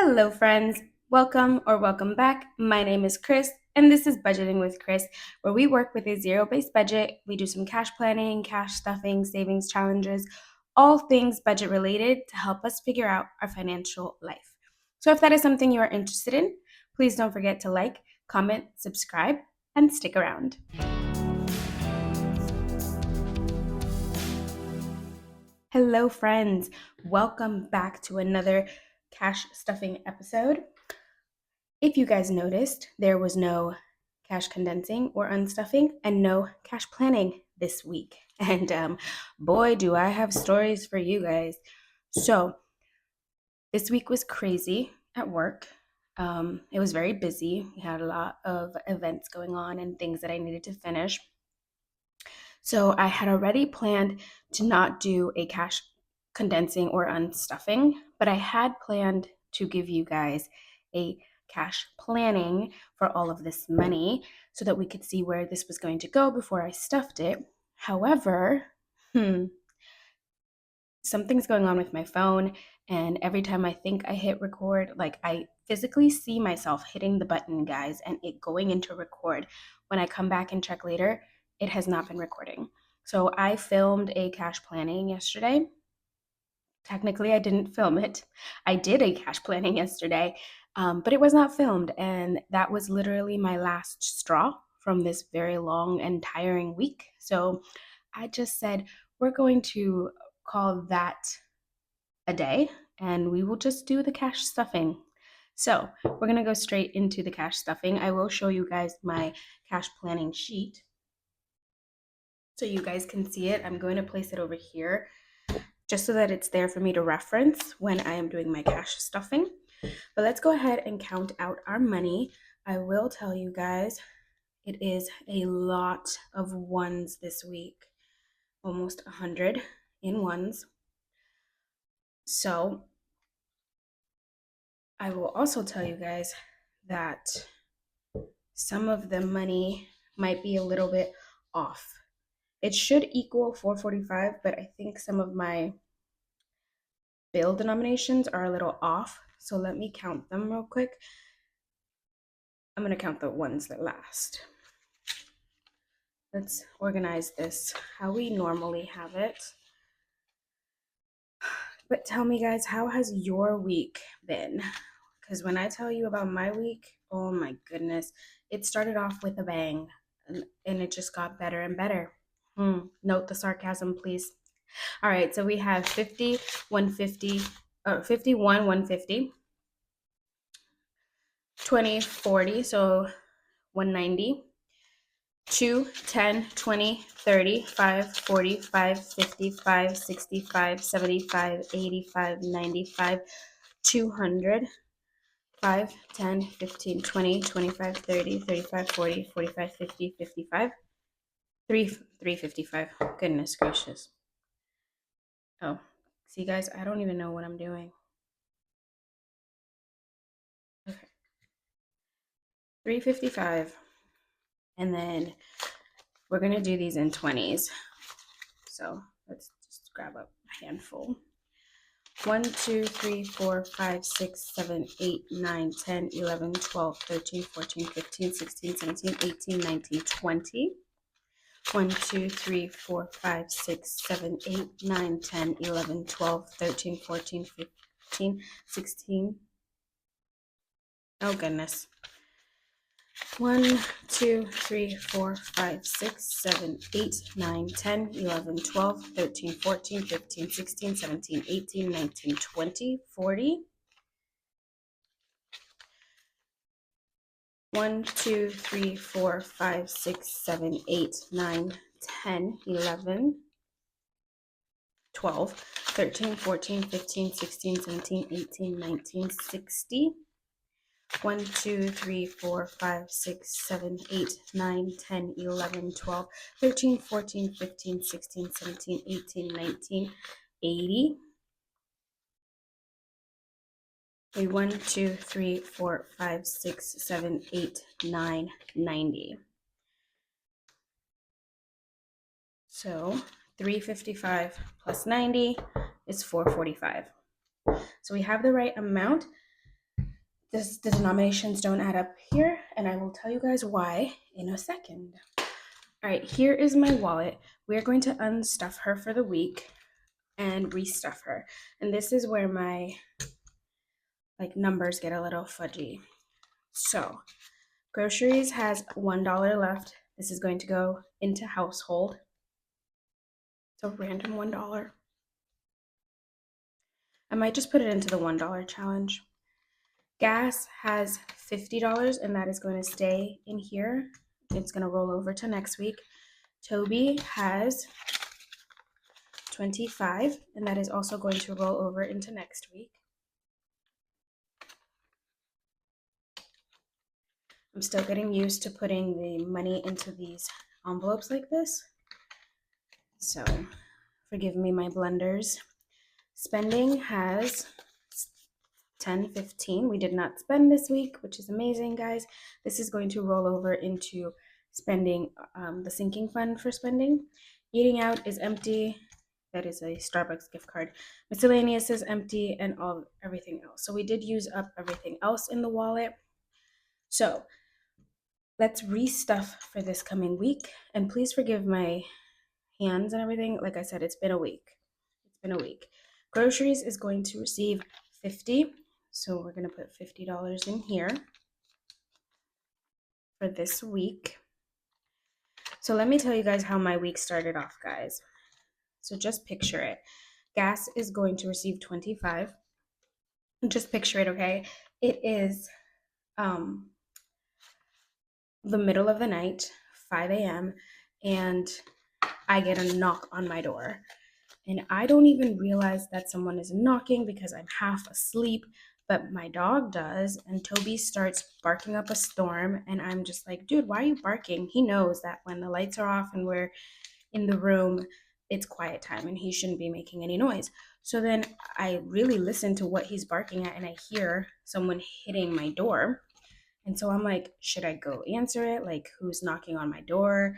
Hello, friends. Welcome back. My name is Chris, and this is Budgeting with Chris, where we work with a zero-based budget. We do some cash planning, cash stuffing, savings challenges, all things budget related to help us figure out our financial life. So if that is something you are interested in, please don't forget to like, comment, subscribe, and stick around. Hello, friends. Welcome back to another cash stuffing episode. If you guys noticed, there was no cash condensing or unstuffing and no cash planning this week. And boy, do I have stories for you guys. So, this week was crazy at work. It was very busy. We had a lot of events going on and things that I needed to finish. So, I had already planned to not do a cash condensing or unstuffing, but I had planned to give you guys a cash planning for all of this money so that we could see where this was going to go before I stuffed it. However, something's going on with my phone, and every time I think I hit record, like I physically see myself hitting the button, guys, and it going into record. When I come back and check later, it has not been recording. So I filmed a cash planning yesterday. Technically, I didn't film it. I did a cash planning yesterday, but it was not filmed. And that was literally my last straw from this very long and tiring week. So I just said, we're going to call that a day and we will just do the cash stuffing. So we're going to go straight into the cash stuffing. I will show you guys my cash planning sheet so you guys can see it. I'm going to place it over here just so that it's there for me to reference when I am doing my cash stuffing. But let's go ahead and count out our money. I will tell you guys, it is a lot of ones this week, almost 100 in ones. So I will also tell you guys that some of the money might be a little bit off. It should equal 445, but I think some of my bill denominations are a little off. So let me count them real quick. I'm going to count the ones that last. Let's organize this how we normally have it. But tell me, guys, how has your week been? Because when I tell you about my week, oh my goodness, it started off with a bang and it just got better and better. Note the sarcasm, please. All right, so we have 50, 150, 51, 150, 20, 40, so 190, 2, 10, 20, 30, 5, 45, 55, 65, 75, 85, 95, 200, 5, 10, 15, 20, 25, 30, 35, 40, 45, 50, 55, 355. Goodness gracious. Oh, see, guys, I don't even know what I'm doing. Okay. 355. And then we're going to do these in 20s. So let's just grab up a handful. 1, 2, 3, 4, 5, 6, 7, 8, 9, 10, 11, 12, 13, 14, 15, 16, 17, 18, 19, 20. 1, 2, 3, 4, 5, 6, 7, 8, 9, 10, 11, 12, 13, 14, 15, 16. Oh, goodness. 1, 2, 3, 4, 5, 6, 7, 8, 9, 10, 11, 12, 13, 14, 15, 16, 17, 18, 19, 20, 40. 1, 2, 3, 4, 5, 6, 7, 8, 9, 10, 11, 12, 13, 14, 15, 16, 17, 18, 19, 60. 1, 2, 3, 4, 5, 6, 7, 8, 9, 10, 11, 12, 13, 14, 15, 16, 17, 18, 19, 80. 1, 2, 3, 4, 5, 6, 7, 8, 9, 90. So 355 plus 90 is 445. So we have the right amount. the denominations don't add up here, and I will tell you guys why in a second. All right, here is my wallet. We're going to unstuff her for the week and restuff her. And this is where my like numbers get a little fudgy. So groceries has $1 left. This is going to go into household. It's a random $1. I might just put it into the $1 challenge. Gas has $50, and that is going to stay in here. It's going to roll over to next week. Toby has 25, and that is also going to roll over into next week. I'm still getting used to putting the money into these envelopes like this. So forgive me my blunders. Spending has 10, 15. We did not spend this week, which is amazing, guys. This is going to roll over into spending, the sinking fund for spending. Eating out is empty. That is a Starbucks gift card. Miscellaneous is empty, and everything else. So we did use up everything else in the wallet. So let's restuff for this coming week. And please forgive my hands and everything. Like I said, it's been a week. Groceries is going to receive 50. So we're going to put $50 in here for this week. So let me tell you guys how my week started off, guys. So just picture it. Gas is going to receive 25. Just picture it, okay? It is the middle of the night, 5 a.m., and I get a knock on my door. And I don't even realize that someone is knocking because I'm half asleep, but my dog does. And Toby starts barking up a storm. And I'm just like, dude, why are you barking? He knows that when the lights are off and we're in the room, it's quiet time and he shouldn't be making any noise. So then I really listen to what he's barking at, and I hear someone hitting my door. And so I'm like, should I go answer it? Like, who's knocking on my door?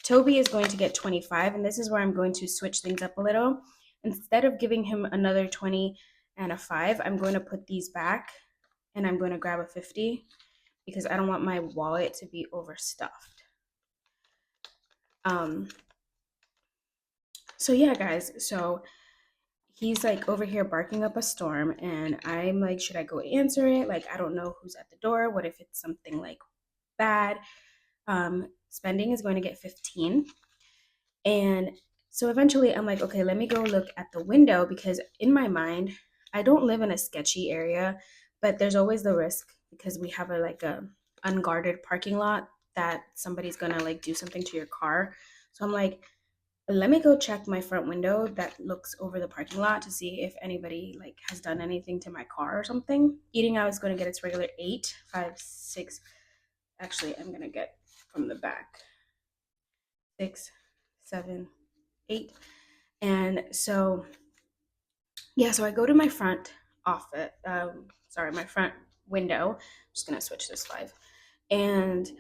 Toby is going to get 25, and this is where I'm going to switch things up a little. Instead of giving him another 20 and a 5, I'm going to put these back, and I'm going to grab a 50 because I don't want my wallet to be overstuffed. So yeah, guys, so he's like over here barking up a storm, and I'm like, should I go answer it? Like, I don't know who's at the door. What if it's something like bad? Spending is going to get 15. And so eventually I'm like, okay, let me go look at the window, because in my mind, I don't live in a sketchy area, but there's always the risk because we have a unguarded parking lot that somebody's gonna like do something to your car. So I'm like, let me go check my front window that looks over the parking lot to see if anybody like has done anything to my car or something. Eating out is going to get its regular 8, 5, 6. Actually, I'm going to get from the back 6, 7, 8. And so, yeah, so I go to my front my front window. I'm just going to switch this 5. And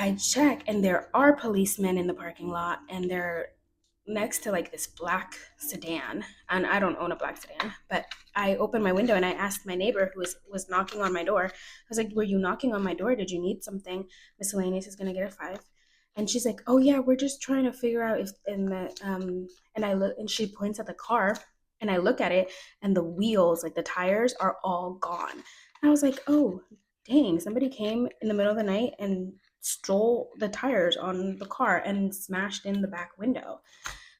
I check, and there are policemen in the parking lot, and they're next to like this black sedan. And I don't own a black sedan, but I opened my window and I asked my neighbor who was knocking on my door. I was like, were you knocking on my door? Did you need something? Miscellaneous is going to get a 5. And she's like, oh yeah, we're just trying to figure out if in the and I look, and she points at the car, and I look at it, and the wheels, like the tires, are all gone. And I was like, oh dang, somebody came in the middle of the night and stole the tires on the car and smashed in the back window.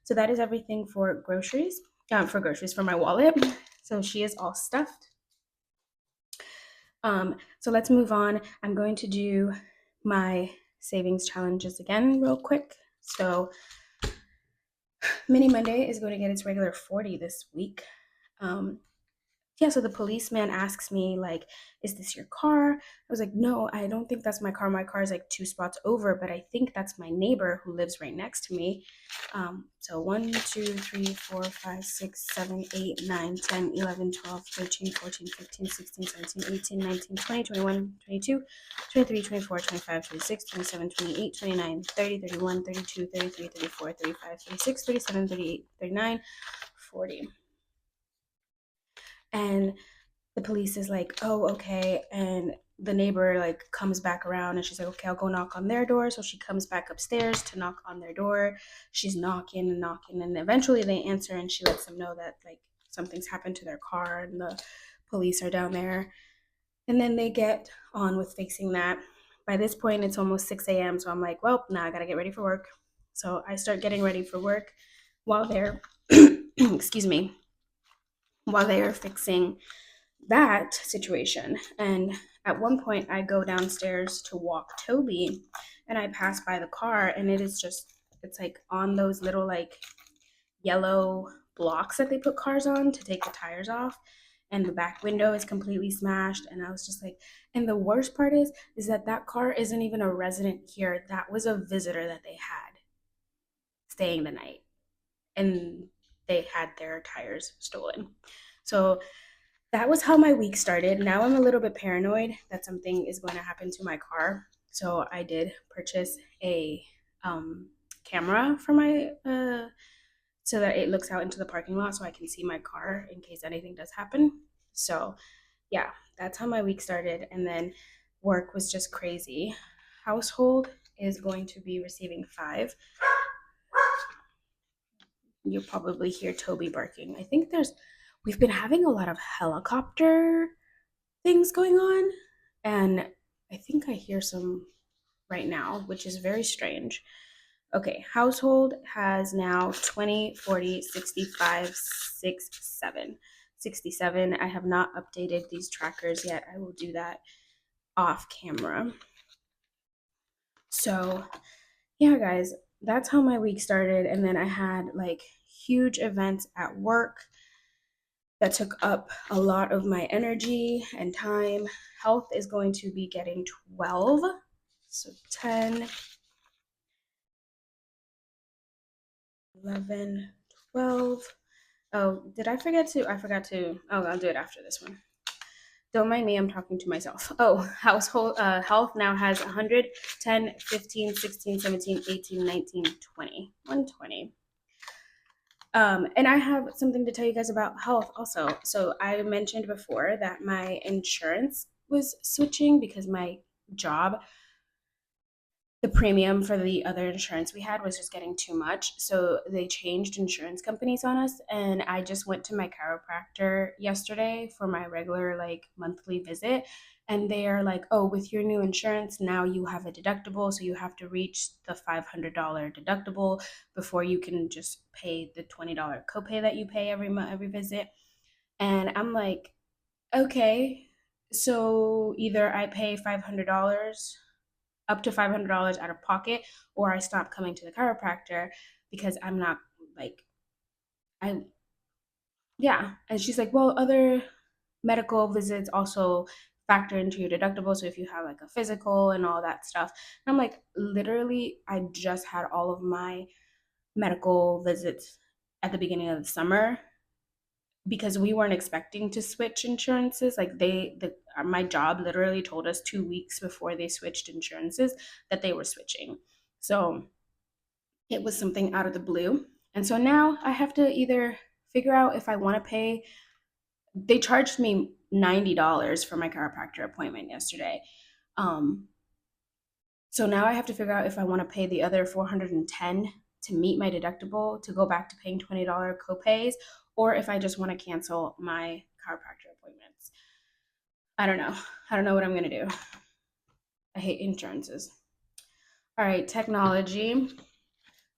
So that is everything for groceries. For my wallet. So she is all stuffed. So let's move on. I'm going to do my savings challenges again real quick. So Mini Monday is going to get its regular 40 this week. Yeah, so the policeman asks me, like, is this your car? I was like, no, I don't think that's my car. My car is like 2 spots over, but I think that's my neighbor who lives right next to me. So 1, 2, 3, 4, 5, 6, 7, 8, 9, 10, 11, 12, 13, 14, 15, 16, 17, 18, 19, 20, 21, 22, 23, 24, 25, 26, 27, 28, 29, 30, 31, 32, 33, 34, 35, 36, 37, 38, 39, 40. And the police is like, oh, okay. And the neighbor like comes back around and she's like, okay, I'll go knock on their door. So she comes back upstairs to knock on their door. She's knocking and knocking, and eventually they answer, and she lets them know that like something's happened to their car and the police are down there. And then they get on with fixing that. By this point, it's almost 6 a.m. So I'm like, well, now I got to get ready for work. So I start getting ready for work while they're, excuse me, while they are fixing that situation. And at one point, I go downstairs to walk Toby, and I pass by the car, and it is just, it's like on those little like yellow blocks that they put cars on to take the tires off, and the back window is completely smashed. And I was just like, and the worst part is that that car isn't even a resident here. That was a visitor that they had staying the night, and they had their tires stolen. So that was how my week started. Now I'm a little bit paranoid that something is going to happen to my car. So I did purchase a camera for my so that it looks out into the parking lot so I can see my car in case anything does happen. So yeah, that's how my week started. And then work was just crazy. Household is going to be receiving 5. You'll probably hear Toby barking. I think we've been having a lot of helicopter things going on, and I think I hear some right now, which is very strange. Okay, household has now 20, 40, 65, 6, 7. 67. I have not updated these trackers yet. I will do that off camera. So, yeah, guys, that's how my week started. And then I had like huge events at work that took up a lot of my energy and time. Health is going to be getting 12. So 10, 11, 12. Oh, did I forget to? I forgot to. Oh, I'll do it after this one. Don't mind me, I'm talking to myself. Oh, household health now has 100, 10, 15, 16, 17, 18, 19, 20. 120. And I have something to tell you guys about health also. So I mentioned before that my insurance was switching because my job, the premium for the other insurance we had was just getting too much. So they changed insurance companies on us. And I just went to my chiropractor yesterday for my regular, like, monthly visit. And they are like, oh, with your new insurance, now you have a deductible. So you have to reach the $500 deductible before you can just pay the $20 copay that you pay every month, every visit. And I'm like, okay, so either I pay $500, up to $500 out of pocket, or I stop coming to the chiropractor because I'm not like, I, yeah. And she's like, well, other medical visits also factor into your deductible. So if you have like a physical and all that stuff. And I'm like, literally, I just had all of my medical visits at the beginning of the summer because we weren't expecting to switch insurances. Like my job literally told us 2 weeks before they switched insurances that they were switching. So it was something out of the blue. And so now I have to either figure out if I want to pay. They charged me $90 for my chiropractor appointment yesterday. Um, so now I have to figure out if I want to pay the other 410 to meet my deductible to go back to paying $20 copays, or if I just want to cancel my chiropractor appointments. I don't know. I don't know what I'm going to do. I hate insurances. All right, technology.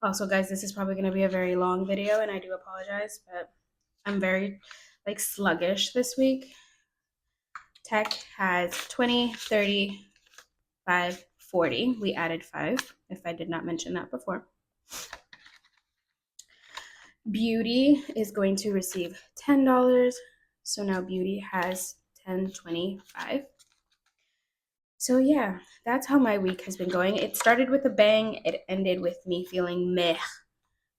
Also, guys, this is probably going to be a very long video, and I do apologize, but I'm very like sluggish this week. Tech has 20, 30, 5, 40. We added 5, if I did not mention that before. Beauty is going to receive $10. So now Beauty has 10, 25. So yeah, that's how my week has been going. It started with a bang. It ended with me feeling meh.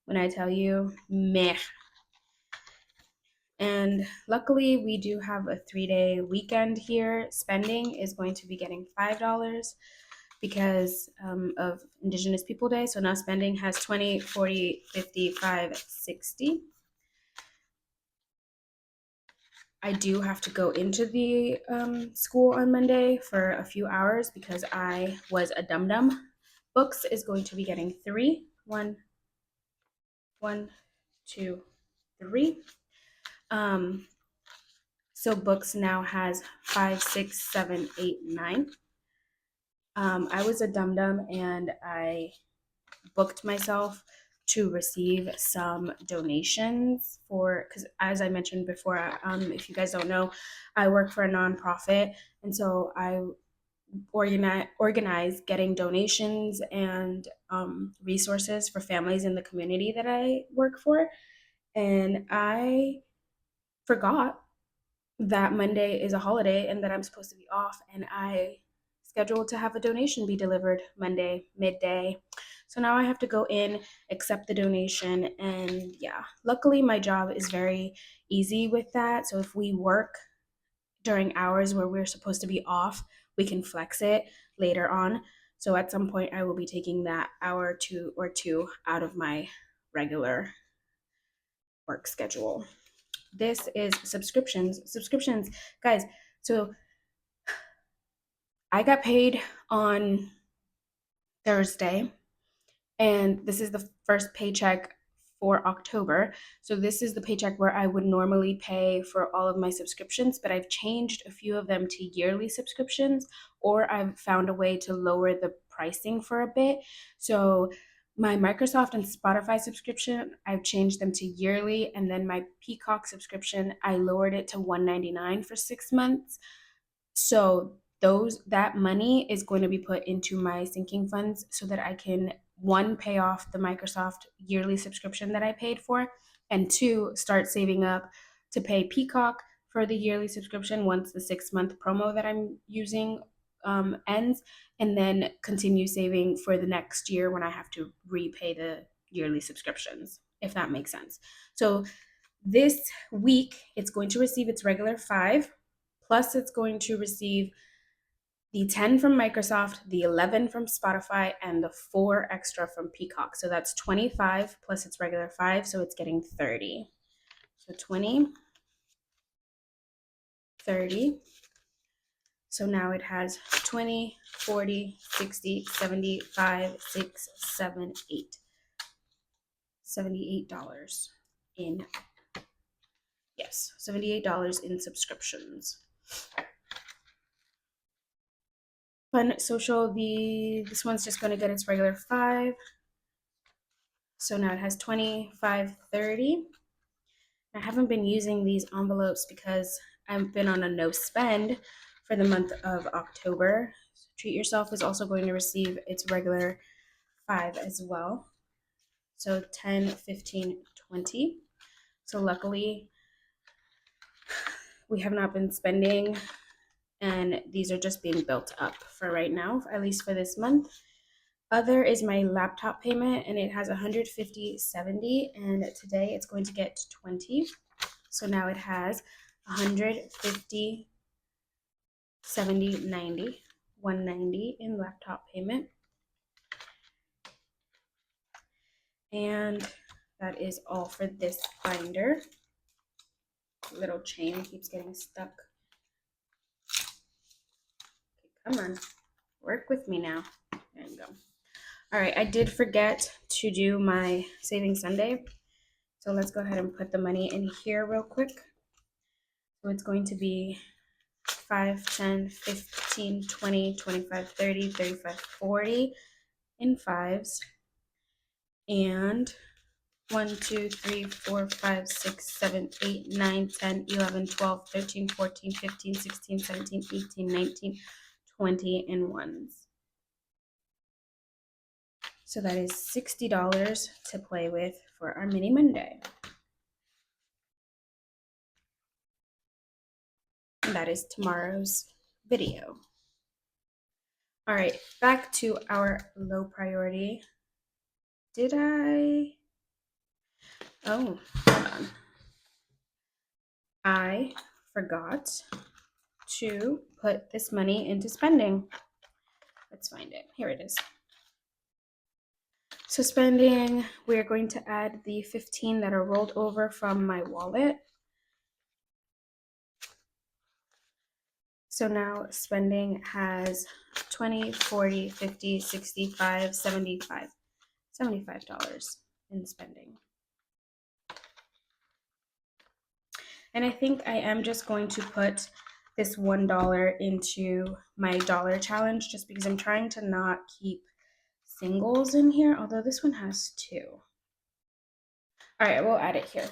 When I tell you meh. And luckily, we do have a 3-day weekend here. Spending is going to be getting $5 because of Indigenous People Day. So now spending has 20, 40, 55, 60. I do have to go into the school on Monday for a few hours because I was a dum dum. Books is going to be getting three. One, two, three. Um, so books now has 5, 6, 7, 8, 9. I was a dum dum and I booked myself to receive some donations for, because as I mentioned before, if you guys don't know, I work for a nonprofit, and so I organize getting donations and resources for families in the community that I work for. And I forgot that Monday is a holiday and that I'm supposed to be off, and I scheduled to have a donation be delivered Monday midday. So now I have to go in, accept the donation, and yeah, luckily my job is very easy with that. So if we work during hours where we're supposed to be off, we can flex it later on. So at some point I will be taking that hour or two out of my regular work schedule. This is subscriptions, guys. So I got paid on Thursday, and this is the first paycheck for October. So this is the paycheck where I would normally pay for all of my subscriptions, but I've changed a few of them to yearly subscriptions, or I've found a way to lower the pricing for a bit. So my Microsoft and Spotify subscription, I've changed them to yearly, and then my Peacock subscription, I lowered it to $199 for 6 months. So that money is going to be put into my sinking funds so that I can, one, pay off the Microsoft yearly subscription that I paid for, and two, start saving up to pay Peacock for the yearly subscription once the 6 month promo that I'm using ends, and then continue saving for the next year when I have to repay the yearly subscriptions, if that makes sense. So this week it's going to receive its regular 5, plus it's going to receive the 10 from Microsoft, the 11 from Spotify, and the 4 extra from Peacock. So that's 25 plus its regular 5, so it's getting 30. So 20, 30. So now it has 20, 40, 60, 75, 6, 7, 8. $78 in, yes, $78 in subscriptions. Fun Social, this one's just going to get its regular 5. So now it has 25, 30. I haven't been using these envelopes because I've been on a no spend for the month of October. So Treat Yourself is also going to receive its regular 5 as well. So 10, 15, 20. So luckily we have not been spending, and these are just being built up for right now, at least for this month. Other is my laptop payment, and it has 150.70, and today it's going to get 20. So now it has 150, 70, 90, 190 in laptop payment. And that is all for this binder. Little chain keeps getting stuck. Okay, come on, work with me now. There you go. All right, I did forget to do my Saving Sunday. So let's go ahead and put the money in here real quick. So it's going to be 5, 10, 15, 20, 25, 30, 35, 40 in 5s. And 1, 2, 3, 4, 5, 6, 7, 8, 9, 10, 11, 12, 13, 14, 15, 16, 17, 18, 19, 20 in 1s. So that is $60 to play with for our mini Monday. And that is tomorrow's video. All right, back to our low priority. Did I? Oh, hold on. I forgot to put this money into spending. Let's find it. Here it is. So spending, we're going to add the 15 that are rolled over from my wallet. So now spending has 20, 40, 50, 65, 75. $75 in spending. And I think I am just going to put this $1 into my dollar challenge just because I'm trying to not keep singles in here, although this one has 2. All right, we'll add it here.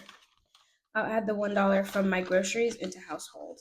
I'll add the $1 from my groceries into household.